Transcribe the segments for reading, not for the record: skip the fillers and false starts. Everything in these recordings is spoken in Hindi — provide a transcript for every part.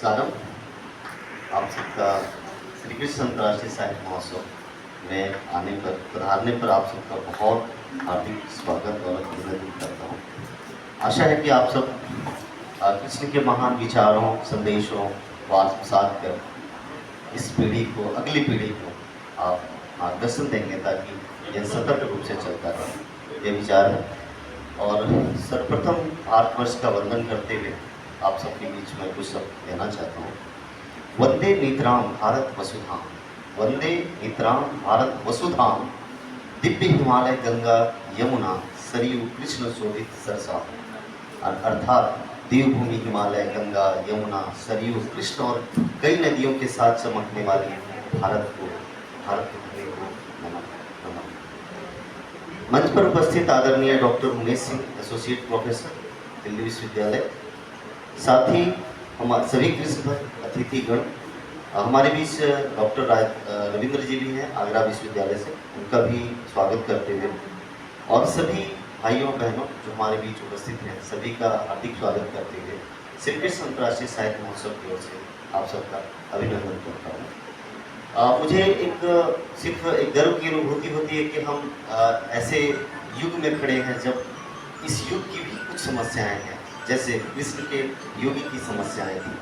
नमस्कारम। आप सबका श्री कृष्ण अंतर्राष्ट्रीय साहित्य महोत्सव में पधारने पर आप सबका बहुत हार्दिक स्वागत और अभिनंदन करता हूँ। आशा है कि आप सब कृष्ण के महान विचारों, संदेशों को आत्मसात कर इस पीढ़ी को, अगली पीढ़ी को आप मार्गदर्शन देंगे ताकि यह सतत रूप से चलता रहे। ये विचार है। और सर्वप्रथम भारतवर्ष का वंदन करते हुए आप सबके बीच में कुछ शब्द कहना चाहता हूँ। वंदे नितराम भारत वसुधाम, वंदे नितराम भारत वसुधाम, दिव्य हिमालय गंगा यमुना सरयू कृष्ण शोभित सरसा। अर्थात देवभूमि हिमालय गंगा यमुना सरयू कृष्ण और कई नदियों के साथ चमकने वाली भारत को नमन। मंच पर उपस्थित आदरणीय doctor Umesh Singh, associate professor, Delhi विश्वविद्यालय, साथ ही हमारे सभी कृष्ण अतिथिगण, हमारे बीच डॉक्टर रविंद्र जी भी हैं आगरा विश्वविद्यालय से, उनका भी स्वागत करते हुए और सभी भाइयों बहनों जो हमारे बीच उपस्थित हैं सभी का हार्दिक स्वागत करते हुए श्री कृष्ण अंतर्राष्ट्रीय साहित्य महोत्सव की ओर से आप सबका अभिनंदन करता हूँ। मुझे सिर्फ एक गर्व की अनुभूति होती है कि हम ऐसे युग में खड़े हैं जब इस युग की भी कुछ समस्याएं हैं, जैसे कृष्ण के युग की समस्याएं थी।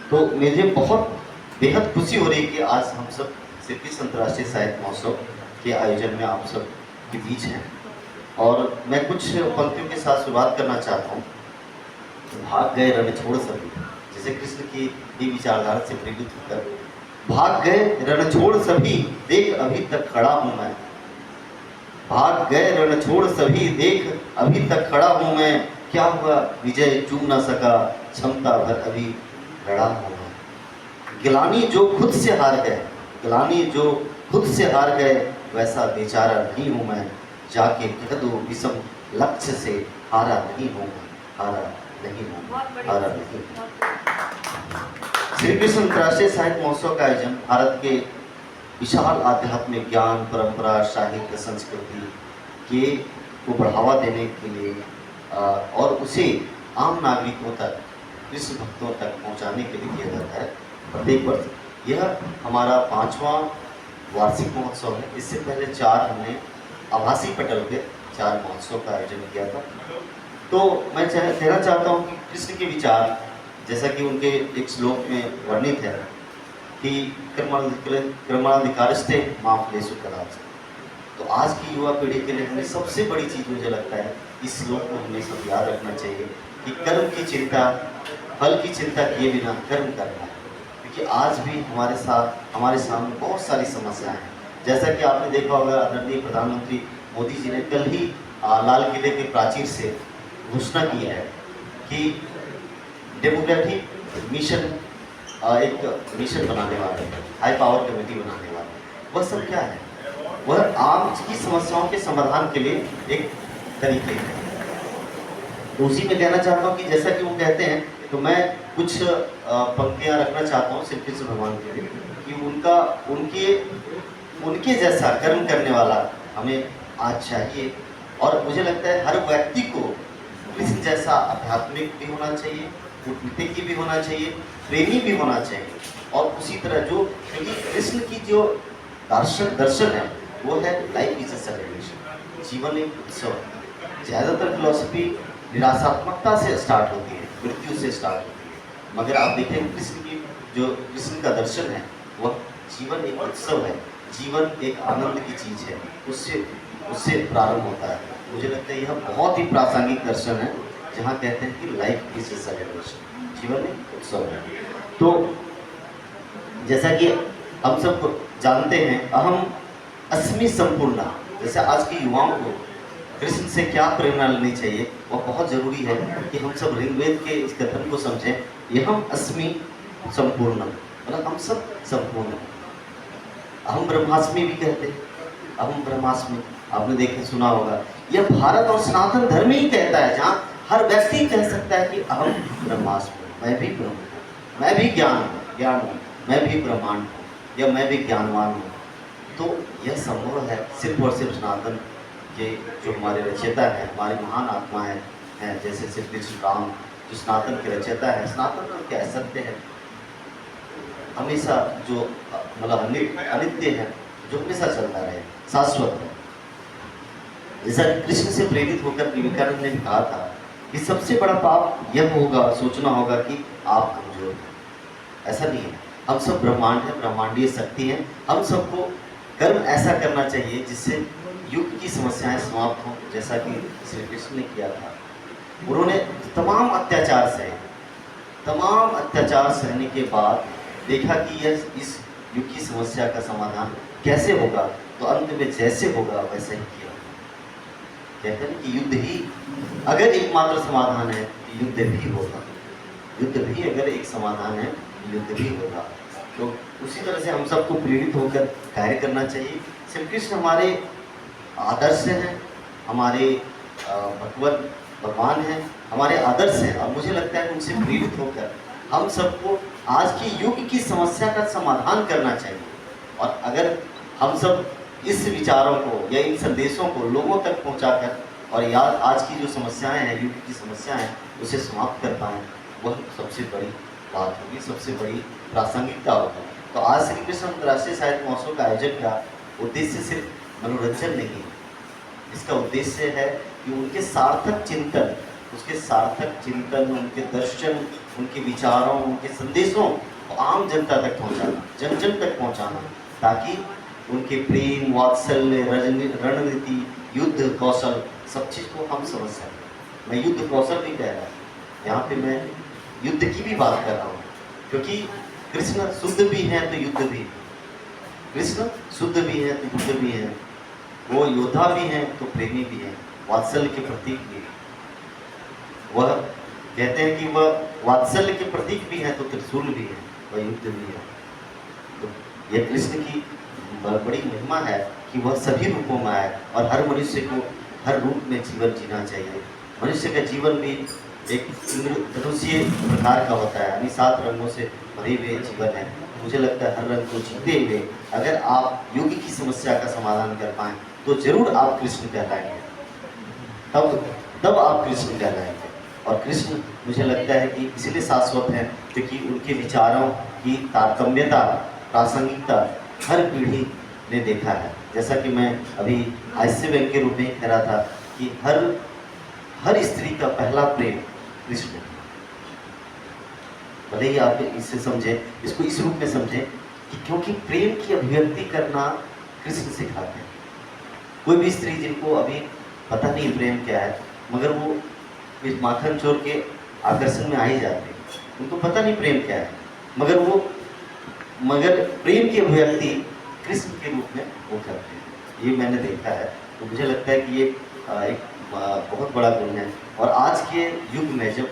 तो मुझे बहुत बेहद खुशी हो रही है कि आज हम सब श्री कृष्ण अंतर्राष्ट्रीय साहित्य महोत्सव के आयोजन में आप सब के बीच हैं। और मैं कुछ पंक्तियों के साथ शुरुआत करना चाहता हूँ। भाग गए रण छोड़ सभी, जैसे कृष्ण की ये विचारधारा से प्रेरित होकर, भाग गए रण छोड़ सभी देख अभी तक खड़ा हूँ मैं, भाग गए रण छोड़ सभी देख अभी तक खड़ा हूँ मैं, क्या हुआ विजय चूम ना सका क्षमता भर अभी लड़ा हूँ मैं। गिलानी जो खुद से हार गए, गिलानी जो खुद से हार गए वैसा बेचारा नहीं हूँ मैं, जाके कह दो विषम लक्ष्य से हारा नहीं हूँ मैं, हारा नहीं हूँ, हारा नहीं। श्री कृष्ण अंतर्राष्ट्रीय साहित्य महोत्सव का आयोजन भारत के विशाल आध्यात्मिक ज्ञान, परंपरा, साहित्य, संस्कृति के को बढ़ावा देने के लिए और उसे आम नागरिकों तक, कृष्ण भक्तों तक पहुंचाने के लिए किया जाता है प्रत्येक वर्ष। यह हमारा 5वां वार्षिक महोत्सव है। इससे पहले 4 हमने आभासी पटल पे 4 महोत्सव का आयोजन किया था। तो मैं कहना चाहता हूँ कि कृष्ण के विचार, जैसा कि उनके एक श्लोक में वर्णित है कि कर्मणाधिकारस्ते मां फलेषु कदाचन। तो आज की युवा पीढ़ी के लिए हमें सबसे बड़ी चीज़ मुझे लगता है इस श्लोक को हमें सब याद रखना चाहिए कि कर्म की चिंता, फल की चिंता किए बिना कर्म करना है। क्योंकि आज भी हमारे सामने बहुत सारी समस्याएं हैं। जैसा कि आपने देखा होगा, आदरणीय प्रधानमंत्री मोदी जी ने कल ही लाल किले के प्राचीर से घोषणा की है कि डेमोग्राफिक मिशन, एक मिशन बनाने वाले हैं, हाई पावर कमेटी बनाने वाले हैं। वह सब क्या है? वह आम की समस्याओं के समाधान के लिए एक तरीके हैं। तो उसी में कहना चाहता हूँ कि जैसा कि वो कहते हैं, तो मैं कुछ पंक्तियाँ रखना चाहता हूँ श्री कृष्ण भगवान के लिए कि उनके जैसा कर्म करने वाला हमें आज चाहिए। और मुझे लगता है हर व्यक्ति को कृष्ण जैसा आध्यात्मिक भी होना चाहिए, कूटनीतिज्ञ भी होना चाहिए, प्रेमी भी होना चाहिए। और उसी तरह क्योंकि कृष्ण की जो दर्शन है वो है लाइफ इज अ सेलिब्रेशन, जीवन एक उत्सव है। ज़्यादातर फिलॉसफी निराशात्मकता से स्टार्ट होती है, मृत्यु से स्टार्ट होती है, मगर आप देखें कृष्ण का दर्शन है वह जीवन एक उत्सव है, जीवन एक आनंद की चीज़ है, उससे प्रारंभ होता है। मुझे लगता है यह बहुत ही प्रासंगिक दर्शन है जहाँ कहते हैं कि लाइफ इज अ सेलिब्रेशन, जीवन एक उत्सव है। तो जैसा कि हम सब जानते हैं, अहम अस्मि संपूर्ण, जैसे आज के युवाओं को कृष्ण से क्या प्रेरणा लेनी चाहिए, वह बहुत जरूरी है कि हम सब ऋग्वेद के इस कथन को समझें। यहम अस्मि संपूर्ण, मतलब हम सब संपूर्ण हैं। अहम ब्रह्मास्मि भी कहते हैं, अहम ब्रह्मास्मि, आपने सुना होगा। यह भारत और सनातन धर्म ही कहता है, जहाँ हर व्यक्ति कह सकता है कि अहम ब्रह्मास्मि, मैं भी ब्रह्म हूँ, मैं भी ज्ञान हूँ, मैं भी ब्रह्मांड हूँ, या मैं भी ज्ञानवान हूँ। तो यह संभव है सिर्फ और सिर्फ सनातन के जो हमारे रचयिता हैं, हमारी महान आत्माएं हैं, जैसे श्री कृष्ण राम जो सनातन के रचयिता है। सनातन कह सकते हैं हमेशा जो मतलब अनित्य है, जो हमेशा चलता रहे, शाश्वत है। जैसा कृष्ण से प्रेरित होकर विवेकानंद ने कहा था कि सबसे बड़ा पाप यह होगा, सोचना होगा कि आप कमजोर हैं। ऐसा नहीं है, हम सब ब्रह्मांड है, ब्रह्मांडीय शक्ति है। हम सबको कर्म ऐसा करना चाहिए जिससे युग की समस्याएं समाप्त हों, जैसा कि श्री कृष्ण ने किया था। उन्होंने तमाम अत्याचार सहने के बाद देखा कि यह इस युग की समस्या का समाधान कैसे होगा, तो अंत में जैसे होगा वैसे ही किया। कहते हैं कि युद्ध ही अगर एकमात्र समाधान है तो युद्ध भी होगा, युद्ध भी अगर एक समाधान है तो युद्ध भी होगा। तो उसी तरह से हम सबको प्रेरित होकर कार्य करना चाहिए। श्री कृष्ण हमारे आदर्श हैं, हमारे भगवान हैं, हमारे आदर्श हैं, और मुझे लगता है उनसे प्रेरित होकर हम सबको आज के युग की समस्या का समाधान करना चाहिए। और अगर हम सब इस विचारों को या इन संदेशों को लोगों तक पहुंचाकर और याद आज की जो समस्याएं हैं, युग की समस्याएं हैं, उसे समाप्त कर पाएँ, वह सबसे बड़ी बात होगी, सबसे बड़ी प्रासंगिकता होगी। तो आज श्री कृष्ण अंतर्राष्ट्रीय साहित्य महोत्सव का आयोजन का उद्देश्य सिर्फ मनोरंजन नहीं है, इसका उद्देश्य है कि उनके सार्थक चिंतन, उनके दर्शन, उनके विचारों, उनके संदेशों को आम जनता तक पहुंचाना, जन जन तक पहुंचाना, ताकि उनके प्रेम, वात्सल्य, रणनीति, युद्ध कौशल, सब चीज़ को हम समझ सकें। मैं युद्ध कौशल नहीं कह रहा, यहाँ पे मैं युद्ध की भी बात कर रहा हूँ, क्योंकि कृष्ण शुद्ध भी हैं तो युद्ध भी, कृष्ण शुद्ध भी हैं तो युद्ध भी हैं, वो योद्धा भी हैं तो प्रेमी भी हैं, वात्सल्य के प्रतीक भी हैं। वह कहते हैं कि वह वात्सल्य के प्रतीक भी हैं तो त्रिशूल भी है, वह युद्ध भी है। तो यह कृष्ण की बड़ी महिमा है कि वह सभी रूपों में आए और हर मनुष्य को हर रूप में जीवन जीना चाहिए। मनुष्य का जीवन भी एक इंद्रधनुषीय प्रकार का होता है, यानी 7 रंगों से भरे हुए जीवन है। मुझे लगता है हर रंग को जीते हुए अगर आप युग की समस्या का समाधान कर पाएँ तो जरूर आप कृष्ण कहलाएंगे, तब आप कृष्ण कहलाएंगे। और कृष्ण मुझे लगता है कि इसलिए शाश्वत है क्योंकि उनके विचारों की तारतम्यता, प्रासंगिकता हर पीढ़ी ने देखा है। जैसा कि मैं अभी हास्य व्यंग्य के रूप में कह रहा था कि हर स्त्री का पहला प्रेम कृष्ण है। भले ही आप इससे समझें, इसको इस रूप में समझें कि क्योंकि प्रेम की अभिव्यक्ति करना कृष्ण सिखाते हैं। कोई भी स्त्री जिनको अभी पता नहीं प्रेम क्या है, मगर वो इस माखन चोर के आकर्षण में आ ही जाते हैं, उनको पता नहीं प्रेम क्या है, मगर प्रेम की अभिव्यक्ति कृष्ण के रूप में वो करते हैं। ये मैंने देखा है, तो मुझे लगता है कि ये एक बहुत बड़ा गुण है। और आज के युग में जब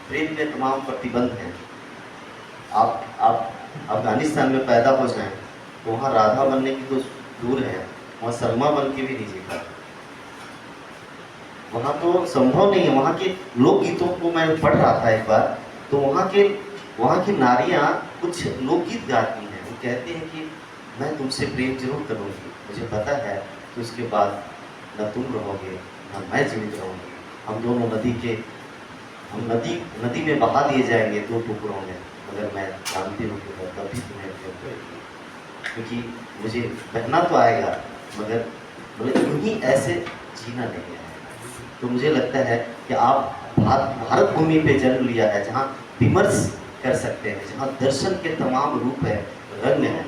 प्रेम में तमाम प्रतिबंध हैं, आप अफगानिस्तान में पैदा हो जाएं तो वहाँ राधा बनने की तो दूर है, वहाँ सलमा बन के भी नहीं जीता, वहाँ तो संभव नहीं है। वहाँ के लोकगीतों को मैं पढ़ रहा था एक बार, तो वहाँ की नारियाँ कुछ लोकगीत गाती हैं, वो कहते हैं कि मैं तुमसे प्रेम जरूर करूँगी, मुझे पता है कि उसके बाद न तुम रहोगे न मैं जीवित रहूँगी, हम दोनों नदी में बहा दिए जाएंगे 2 टुकड़ों में, मगर मैं जानती हूँ कि मैं कभी तुम्हें प्रेम करूँगी, क्योंकि मुझे कहना तो आएगा मगर यूँ ही ऐसे जीना नहीं है। तो मुझे लगता है कि आप भारत भूमि पे जन्म लिया है, जहाँ विमर्श कर सकते हैं, जहाँ दर्शन के तमाम रूप है, रंग हैं,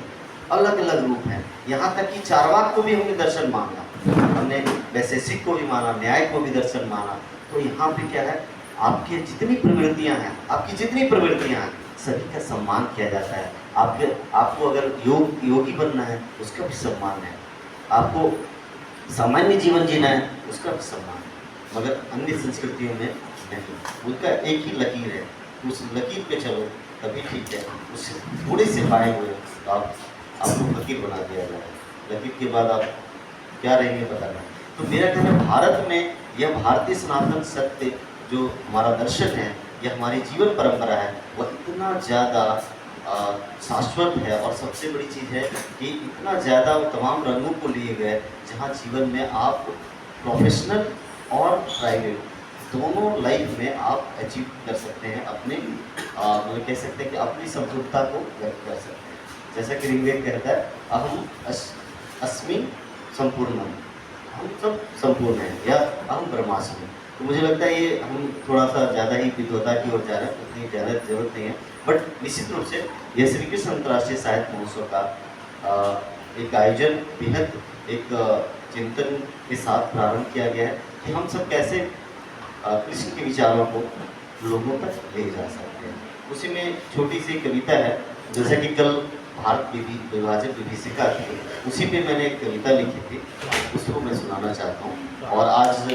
अलग अलग रूप हैं। यहाँ तक कि चारवाक को भी हमने दर्शन माना, हमने वैशेषिक को भी माना, न्याय को भी दर्शन माना। तो यहाँ पे क्या है, आपकी जितनी प्रवृत्तियाँ हैं सभी का सम्मान किया जाता है। आपको अगर योगी बनना है उसका भी सम्मान है, आपको सामान्य जीवन जीना है उसका भी सम्मान है, मगर अन्य संस्कृतियों में नहीं। उनका एक ही लकीर है, उस लकीर पे चलो तभी ठीक है, उससे थोड़े से पाए हुए तो आपको फकीर बना दिया जाए, लकीर के बाद आप क्या रहेंगे पता नहीं। तो मेरा कहना है भारत में यह भारतीय सनातन सत्य जो हमारा दर्शन है, यह हमारी जीवन परंपरा है, वह इतना ज़्यादा शाश्वत है। और सबसे बड़ी चीज़ है कि इतना ज़्यादा वो तमाम रंगों को लिए गए, जहाँ जीवन में आप प्रोफेशनल और प्राइवेट दोनों लाइफ में आप अचीव कर सकते हैं, अपने मतलब कह सकते हैं कि अपनी संपूर्णता को व्यक्त कर सकते हैं। जैसा कि ऋग्वेद कहता है अहम अस्मि संपूर्णम, हम सब संपूर्ण हैं, या अहम ब्रह्मास्मि। तो मुझे लगता है ये हम थोड़ा सा ज़्यादा ही विद्वता की ओर जा रहे हैं, उतनी ज़्यादा जरूरत नहीं है। बट निश्चित रूप से यह श्री कृष्ण अंतर्राष्ट्रीय साहित्य महोत्सव का एक आयोजन बेहद एक चिंतन के साथ प्रारंभ किया गया है कि हम सब कैसे कृष्ण के विचारों को लोगों तक ले जा सकते हैं। उसी में छोटी सी कविता है, जैसा कि कल भारत विभाजन विभीषिका थी, उसी पे मैंने एक कविता लिखी थी, उसको मैं सुनाना चाहता हूँ। और आज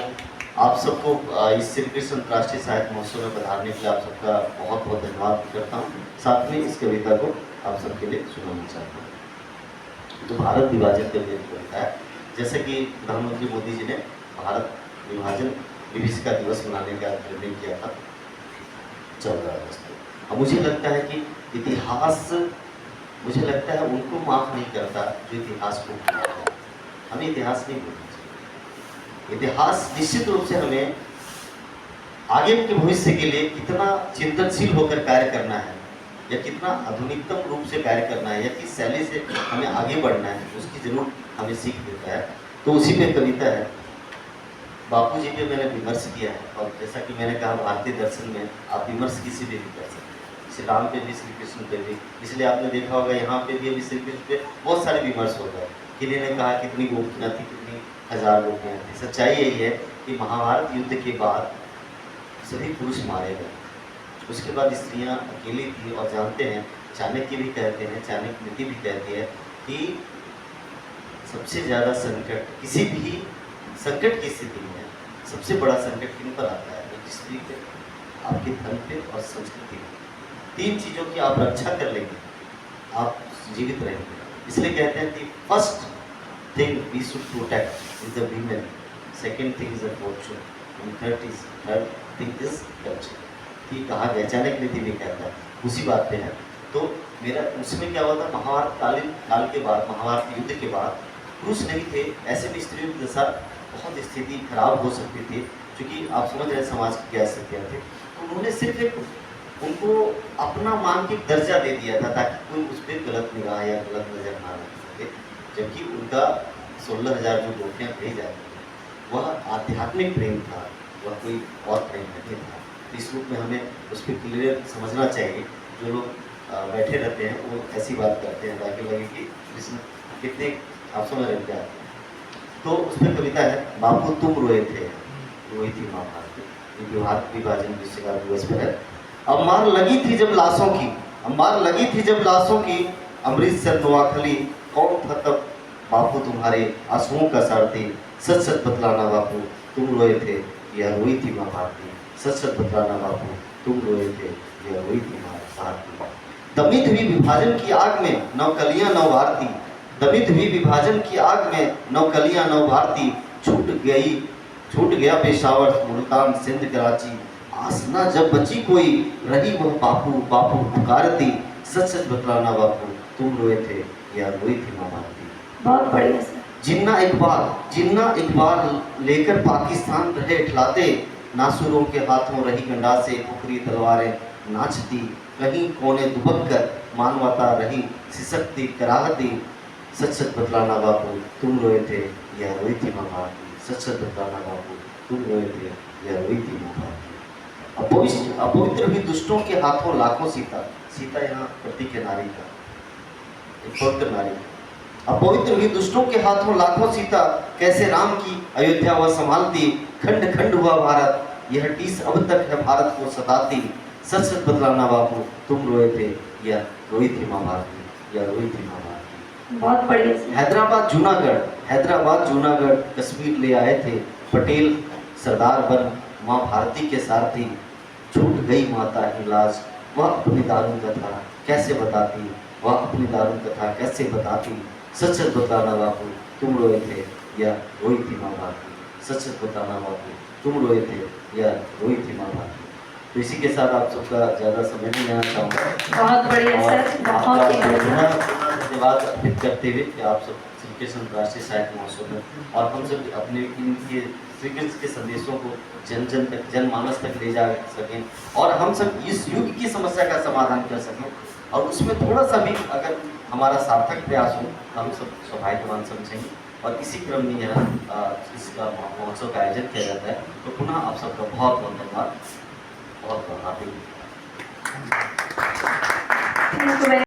आप सबको इस श्री कृष्ण अंतर्राष्ट्रीय साहित्य महोत्सव में पधारने के लिए आप सबका बहुत बहुत धन्यवाद करता हूँ। साथ में इस कविता को आप सबके लिए सुनाना चाहता हूँ। तो भारत विभाजन के लिए कविता है, जैसे कि प्रधानमंत्री मोदी जी ने भारत विभाजन विभीषिका दिवस मनाने का निर्णय किया था 14 अगस्त को। अब मुझे लगता है कि इतिहास, मुझे लगता है उनको माफ़ नहीं करता जो इतिहास को भूलता है। हमें इतिहास नहीं भूलना चाहिए। इतिहास निश्चित रूप से हमें आगे के भविष्य के लिए कितना चिंतनशील होकर कार्य करना है, या कितना आधुनिकतम रूप से कार्य करना है, या किस शैली से हमें आगे बढ़ना है, उसकी जरूर हमें सीख देता है। तो उसी पे कविता है। बापू जी पे मैंने विमर्श किया है, और जैसा कि मैंने कहा भारतीय दर्शन में आप विमर्श किसी भी कर सकते हैं, श्री राम पे भी श्री कृष्ण पे भी। इसलिए आपने देखा होगा यहाँ पे भी अभी श्री कृष्ण पे बहुत सारे विमर्श हो गए। किसी ने कहा कितनी गोपियाँ थी, कितनी हजार गोपियाँ थी। सच्चाई यही है कि महाभारत युद्ध के बाद सभी पुरुष मारे गए, उसके बाद स्त्रियाँ अकेली थी। और जानते हैं, चाणक्य भी कहते हैं, चाणक्य नीति भी कहती है कि सबसे ज़्यादा संकट किसी भी संकट की स्थिति में सबसे बड़ा संकट किन पर आता है? एक स्त्री पे, आपके धन पे और संस्कृति पे। 3 चीज़ों की आप रक्षा कर लेंगे, आप जीवित रहेंगे। इसलिए कहते हैं कि first thing we should protect is the women, second thing is the fortune, and third thing is culture. ठीक कहा गया, चाणक्य नीति भी कहता है, उसी बात पे है। तो मेरा उसमें क्या हुआ था, महाभारत काल के बाद, महाभारत युद्ध के बाद पुरुष नहीं थे, ऐसे में स्त्रियों की दशा बहुत स्थिति खराब हो सकती थी, क्योंकि आप समझ रहे हैं समाज की क्या स्थितियाँ थी। तो उन्होंने सिर्फ एक उनको अपना मान के दर्जा दे दिया था, ताकि कोई उस पर गलत निगाह या गलत नजर ना रख सके। जबकि उनका 16,000 जो गोपियाँ कही जाती थी वह आध्यात्मिक प्रेम था, वह कोई और प्रेम नहीं था। तो इस रूप में हमें उस पर क्लियर समझना चाहिए। जो लोग बैठे रहते हैं वो ऐसी बात करते हैं ताकि लगे कि कृष्ण कितने, आप समझ रहे क्या। तो उसमें कविता है, बापू तुम रोए थे, रोई थी माँ भारती। भारत विभाजन विभीषिका दिवस पर है। अब मार लगी थी जब लाशों की, अब मार लगी थी जब लाशों की, अमृतसर नोआखली कौन था तब बापू तुम्हारे आंसुओं का सारथी। सच सच बतलाना बापू तुम रोए थे, यह रोई थी माँ भारती। सच सच बतलाना बापू तुम रोए थे, यह रोई थी माँ भारती। दमित हुई विभाजन की आग में नवकलियां नव भारती, दमित हुई विभाजन की आग में नवकलियां नव भारती। छूट गया पेशावर मुल्तान सिंध कराची, आसना जब बची कोई रही वह बापू बापू पुकारती। सच सच बतलाना बापू तुम रोए थे, या रोई थी माँ भारती। बहुत बढ़िया सर। जिन्ना इकबाल लेकर पाकिस्तान रहे इठलाते, नासुरों के हाथों रही गंडासे फुकरी तलवारें नाचती। कहीं कोने दुबक कर मानवता रही सिसकती कराहती। सच सच बतलाना बापू तुम रोए थे, या रोई थी माँ भारती। सच सच बतलाना बापू तुम रोए थे, या रोई थी माँ भारती। अपवित्र भी दुष्टों के हाथों लाखों सीता, सीता यहाँ प्रतीक है नारी का, एक पवित्र नारी। अपवित्र भी दुष्टों के हाथों लाखों सीता, कैसे राम की अयोध्या वह संभालती। खंड खंड हुआ भारत, यह टीस अब तक है भारत को सताती। सच सच बतलाना बापू तुम रोए थे, या रोई थी माँ भारती, या रोई थी माँ भारती। बहुत बढ़िया सर। हैदराबाद जूनागढ़ कश्मीर ले आए थे पटेल सरदार बन माँ भारती के सारथी। छूट गई माता की लाज, वह अपनी दारुण कथा कैसे बताती, वह अपनी दारुण कथा कैसे बताती। सच सच बताना बापू तुम रोए थे, या रोई थी माँ भारती। सच सच बताना बापू तुम रोए थे, या रोई थी माँ भारती। तो इसी के साथ आप सबका ज़्यादा समय नहीं लेना चाहूँगा। बहुत बढ़िया सर, बहुत ही बढ़िया। धन्यवाद अर्पित करते हुए कि आप सब श्री कृष्ण राष्ट्रीय साहित्य महोत्सव में और हम सब अपने इनके श्री कृष्ण के संदेशों को जन जन तक, जनमानस तक ले जा सकें और हम सब इस युग की समस्या का समाधान कर सकें और उसमें थोड़ा सा भी अगर हमारा सार्थक प्रयास हो हम सब सौभाग्यवान समझेंगे। और इसी क्रम में यहाँ इसका महोत्सव का आयोजन किया जाता है। तो पुनः आप सबका बहुत बहुत धन्यवाद, बहुत बहुत हार्दिक।